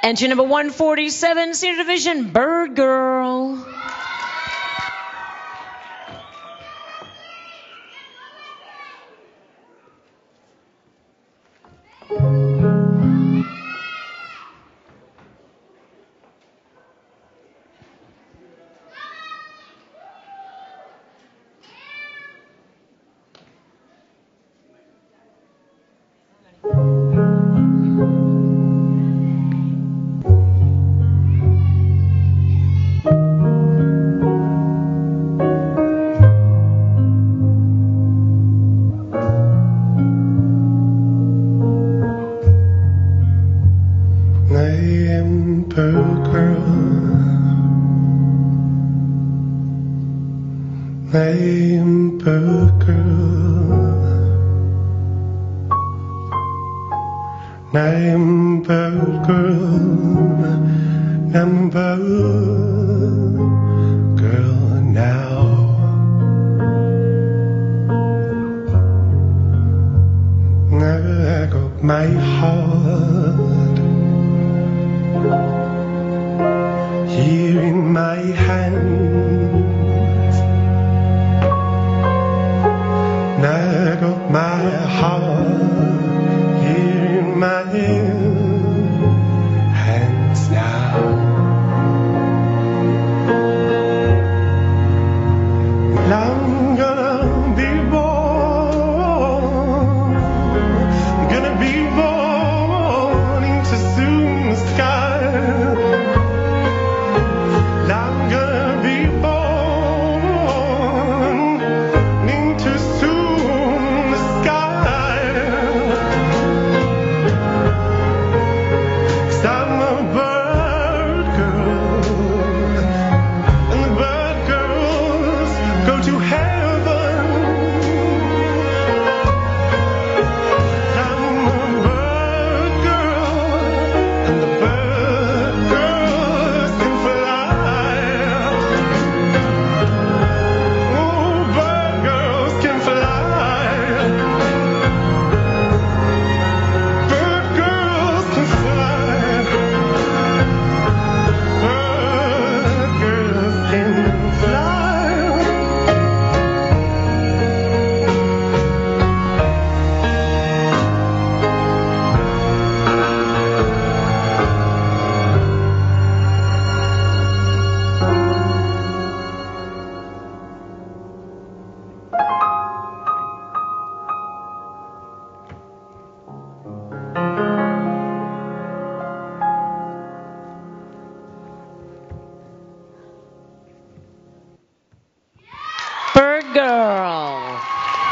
Entry number 147, Senior Division, Bird Girl. Name Bird Girl, name Bird Girl, name Bird Girl, name Bird Girl now. I got my heart here in my hands. I got my heart here in my hands now. I'm gonna be born, gonna be born into soon sky. I'm gonna be born into soon the sky. 'Cause I'm a bird girl, and the bird girls go to heaven. I'm a bird girl, and the bird girls can fly. Oh, bird girls can fly. Bird girls can fly. Bird girls can fly. Bird Girl.